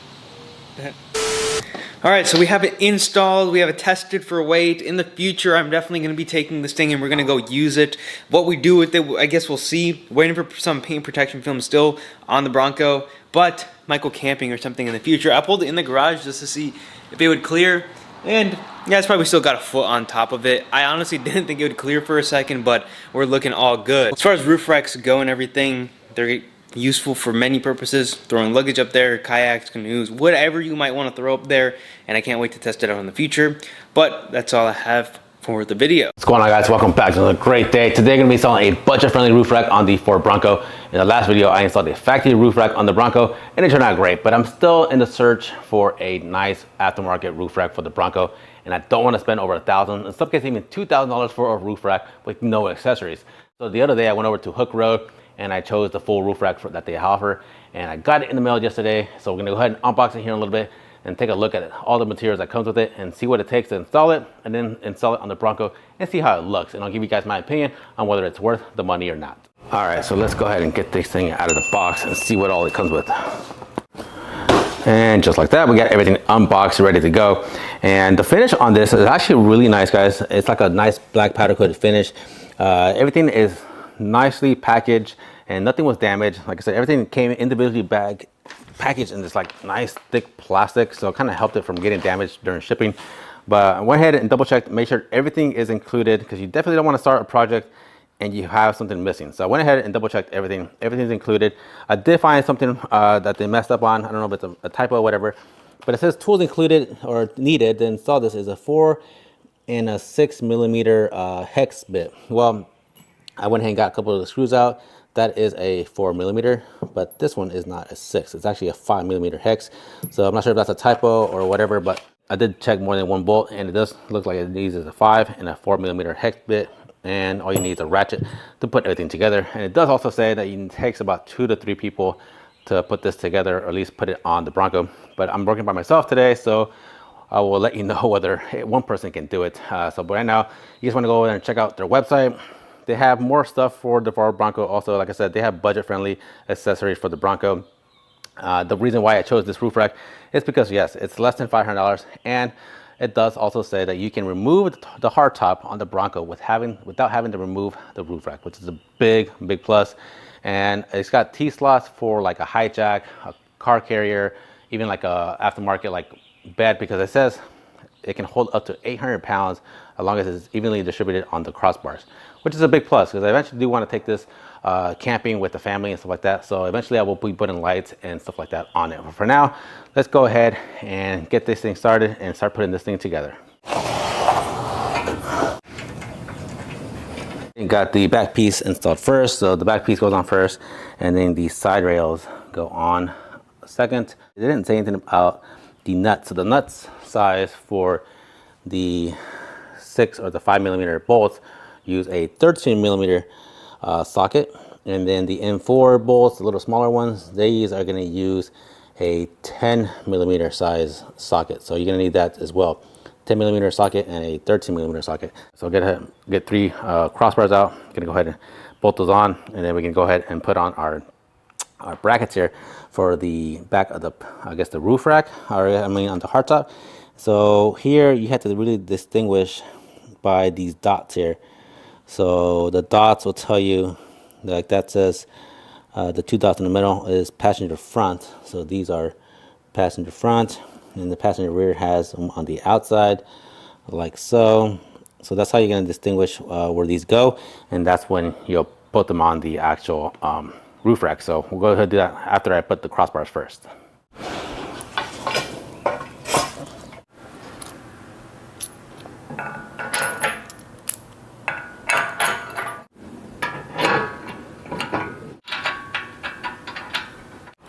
All right, so we have it installed. We have it tested for weight. In the future, I'm definitely gonna be taking this thing and we're gonna go use it. What we do with it, I guess we'll see. Waiting for some paint protection film still on the Bronco, but might go camping or something in the future. I pulled it in the garage just to see if it would clear. And yeah, it's probably still got a foot on top of it. I honestly didn't think it would clear for a second, but we're looking all good. As far as roof racks go and everything, they're useful for many purposes. Throwing luggage up there, kayaks, canoes, whatever you might want to throw up there. And I can't wait to test it out in the future. But that's all I have for the video. What's going on, guys? Welcome back to another great day. Today, I'm going to be selling a budget-friendly roof rack on the Ford Bronco. In the last video, I installed a factory roof rack on the Bronco, and it turned out great. But I'm still in the search for a nice aftermarket roof rack for the Bronco, and I don't want to spend over $1,000, in some cases even $2,000 for a roof rack with no accessories. So the other day, I went over to Hooke Road, and I chose the full roof rack that they offer, and I got it in the mail yesterday. So we're going to go ahead and unbox it here in a little bit and take a look at it, all the materials that comes with it, and see what it takes to install it, and then install it on the Bronco and see how it looks. And I'll give you guys my opinion on whether it's worth the money or not. All right, so let's go ahead and get this thing out of the box and see what all it comes with. And just like that, we got everything unboxed, ready to go. And the finish on this is actually really nice, guys. It's like a nice black powder coated finish. Everything is nicely packaged and nothing was damaged. Like I said, everything came individually packaged in this like nice thick plastic, so it kind of helped it from getting damaged during shipping. But I went ahead and double checked, make sure everything is included, because you definitely don't want to start a project and you have something missing. So I went ahead and double checked everything. Everything's included. I did find something that they messed up on. I don't know if it's a typo or whatever, but it says tools included or needed to install this is a 4 and a 6 millimeter hex bit. Well, I went ahead and got a couple of the screws out. That is a 4 millimeter, but this one is not a 6. It's actually a 5 millimeter hex. So I'm not sure if that's a typo or whatever, but I did check more than one bolt, and it does look like it needs a 5 and a 4 millimeter hex bit, and all you need is a ratchet to put everything together. And it does also say that it takes about 2 to 3 people to put this together, or at least put it on the Bronco. But I'm working by myself today, so I will let you know whether one person can do it. So but right now, you just want to go over there and check out their website. They have more stuff for the Ford Bronco. Also, like I said, they have budget-friendly accessories for the Bronco. The reason why I chose this roof rack is because, yes, it's less than $500, and it does also say that you can remove the hardtop on the Bronco without having to remove the roof rack, which is a big plus. And it's got T-slots for like a high jack, a car carrier, even like a aftermarket like bed, because it says it can hold up to 800 pounds as long as it's evenly distributed on the crossbars, which is a big plus, because I eventually do want to take this camping with the family and stuff like that. So eventually I will be putting lights and stuff like that on it. But for now, let's go ahead and get this thing started and start putting this thing together. You got the back piece installed first. So the back piece goes on first, and then the side rails go on second. They didn't say anything about the nuts. So the nuts size for the 6 or the 5 millimeter bolts use a 13 millimeter socket, and then the M4 bolts, the little smaller ones, these are going to use a 10 millimeter size socket. So you're going to need that as well. 10 millimeter socket and a 13 millimeter socket. So get 3 crossbars out. Gonna go ahead and bolt those on, and then we can go ahead and put on our brackets here for the back of the, I guess, the roof rack, or I mean on the hardtop. So here you have to really distinguish by these dots here. So the dots will tell you, like that says, the 2 dots in the middle is passenger front. So these are passenger front, and the passenger rear has them on the outside, like so. So that's how you're going to distinguish where these go, and that's when you'll put them on the actual roof rack. So we'll go ahead and do that after I put the crossbars first.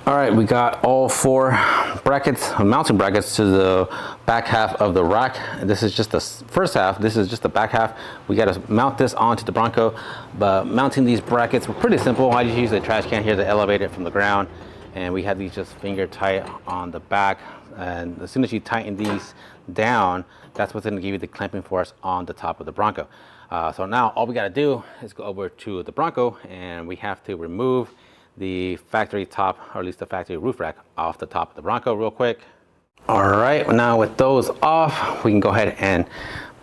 All right, we got all 4 brackets, mounting brackets to the back half of the rack. This is just the first half. This is just the back half. We got to mount this onto the Bronco, but mounting these brackets were pretty simple. I just use the trash can here to elevate it from the ground, and we have these just finger tight on the back. And as soon as you tighten these down, that's what's going to give you the clamping force on the top of the Bronco. So now all we got to do is go over to the Bronco, and we have to remove the factory top, or at least the factory roof rack, off the top of the Bronco real quick. All right, now with those off, we can go ahead and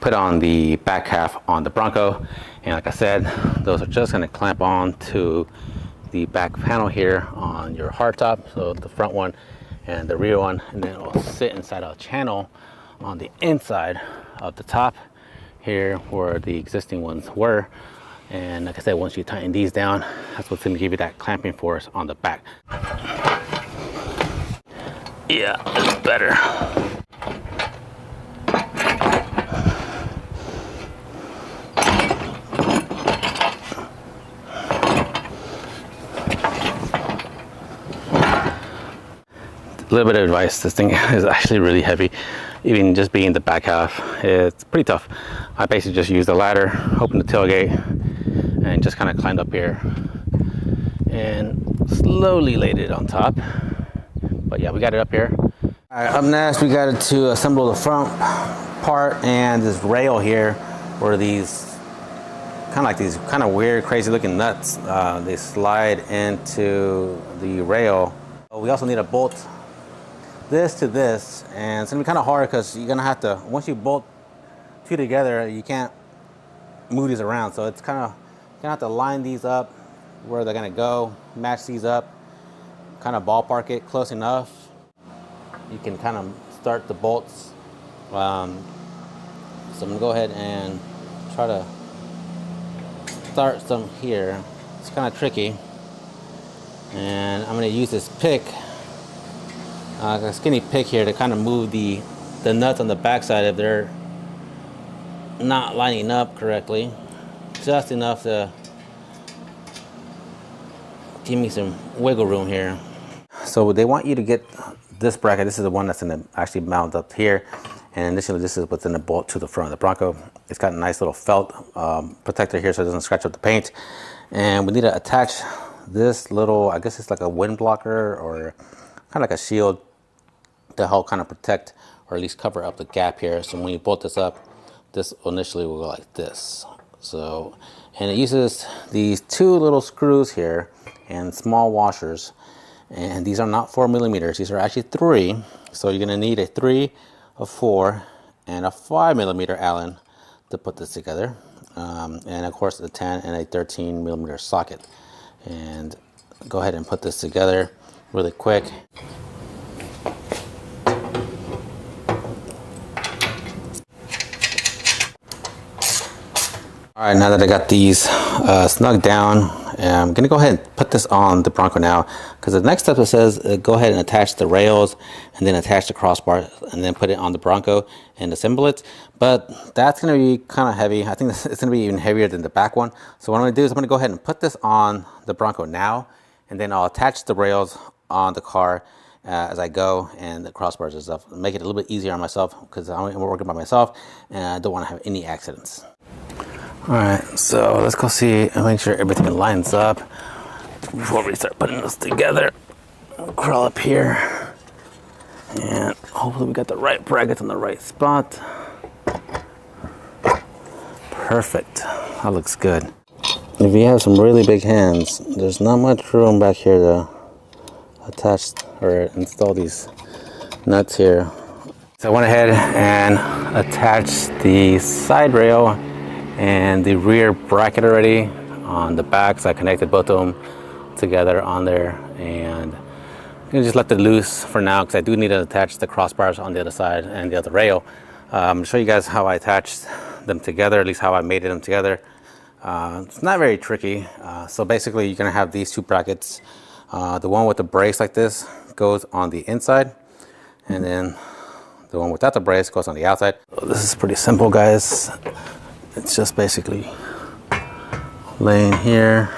put on the back half on the Bronco. And like I said, those are just gonna clamp on to the back panel here on your hardtop, so the front one and the rear one, and then it'll sit inside a channel on the inside of the top here where the existing ones were. And like I said, once you tighten these down, that's what's going to give you that clamping force on the back. Yeah, it's better. A little bit of advice, this thing is actually really heavy. Even just being the back half, it's pretty tough. I basically just used a ladder, opened the tailgate, and just kind of climbed up here and slowly laid it on top. But yeah, we got it up here. All right, up next we got to assemble the front part and this rail here, where these kind of weird, crazy looking nuts, they slide into the rail. We also need to bolt this to this, and it's gonna be kind of hard because you're gonna have to, once you bolt 2 together, you can't move these around. So it's kind of, you're gonna have to line these up where they're gonna go, match these up, kind of ballpark it close enough. You can kind of start the bolts. So I'm gonna go ahead and try to start some here. It's kind of tricky, and I'm gonna use this pick, a skinny pick here, to kind of move the nuts on the backside if they're not lining up correctly, just enough to give me some wiggle room here. So they want you to get this bracket. This is the one that's going to actually mount up here, and initially this is what's in the bolt to the front of the Bronco. It's got a nice little felt protector here so it doesn't scratch up the paint, and we need to attach this little, I guess it's like a wind blocker or kind of like a shield to help kind of protect, or at least cover up the gap here. So when you bolt this up, this initially will go like this. So, and it uses these 2 little screws here and small washers, and these are not 4mm, these are actually 3. So you're gonna need a 3, a 4, and a 5mm Allen to put this together, and of course a 10 and a 13mm socket. And go ahead and put this together really quick. All right, now that I got these snug down, I'm gonna go ahead and put this on the Bronco now, because the next step it says go ahead and attach the rails and then attach the crossbar and then put it on the Bronco and assemble it. But that's gonna be kind of heavy. I think it's gonna be even heavier than the back one. So what I'm gonna do is I'm gonna go ahead and put this on the Bronco now, and then I'll attach the rails on the car as I go, and the crossbars and stuff. Make it a little bit easier on myself because I'm working by myself and I don't want to have any accidents. All right, so let's go see and make sure everything lines up before we start putting this together. I'll crawl up here, and hopefully we got the right brackets in the right spot. Perfect, that looks good. If you have some really big hands, there's not much room back here to attach or install these nuts here. So I went ahead and attached the side rail and the rear bracket already on the back, so I connected both of them together on there, and I'm gonna just let it loose for now because I do need to attach the crossbars on the other side and the other rail. I'm gonna show you guys how I attached them together, at least how I made them together. It's not very tricky. So basically you're gonna have these 2 brackets. The one with the brace like this goes on the inside, and then the one without the brace goes on the outside. So this is pretty simple, guys. It's just basically laying here,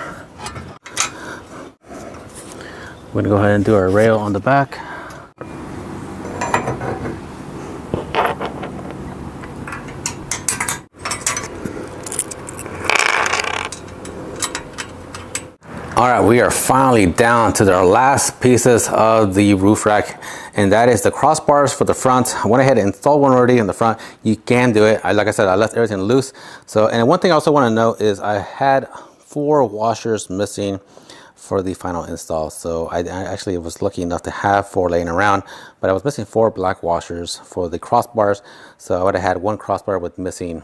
We're gonna go ahead and do our rail on the back. All right, we are finally down to our last pieces of the roof rack, and that is the crossbars for the front. I went ahead and installed one already in the front. You can do it. Like I said, I left everything loose. So, and one thing I also want to note is I had 4 washers missing for the final install. So I actually was lucky enough to have 4 laying around, but I was missing 4 black washers for the crossbars. So I would have had 1 crossbar with missing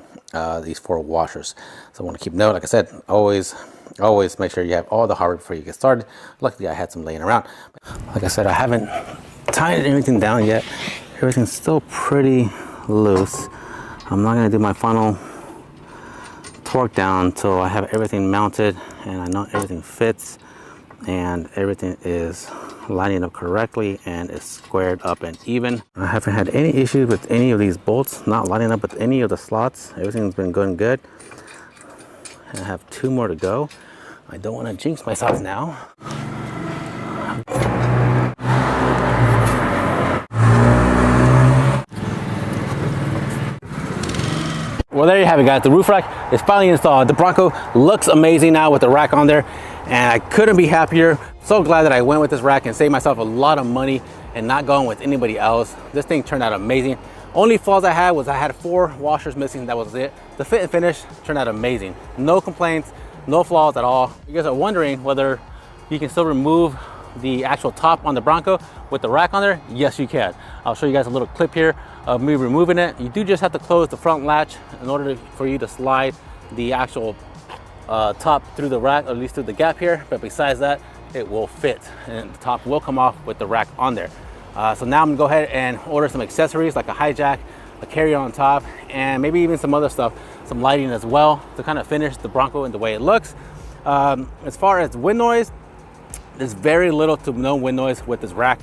these 4 washers. So I want to keep note, like I said, always make sure you have all the hardware before you get started. Luckily I had some laying around. Like I said, I haven't tightened anything down yet. Everything's still pretty loose. I'm not gonna do my final torque down until I have everything mounted and I know everything fits and everything is lining up correctly and is squared up and even. I haven't had any issues with any of these bolts not lining up with any of the slots. Everything's been going good. I have 2 more to go. I don't want to jinx myself now. Well, there you have it, guys. The roof rack is finally installed. The Bronco looks amazing now with the rack on there, and I couldn't be happier. So glad that I went with this rack and saved myself a lot of money and not going with anybody else. This thing turned out amazing. Only flaws I had was I had 4 washers missing. That was it. The fit and finish turned out amazing. No complaints, no flaws at all. You guys are wondering whether you can still remove the actual top on the Bronco with the rack on there. Yes, you can. I'll show you guys a little clip here of me removing it. You do just have to close the front latch in order for you to slide the actual top through the rack, or at least through the gap here. But besides that, it will fit and the top will come off with the rack on there. So now I'm gonna go ahead and order some accessories like a hijack, a carrier on top, and maybe even some other stuff, some lighting as well, to kind of finish the Bronco in the way it looks. As far as wind noise, there's very little to no wind noise with this rack.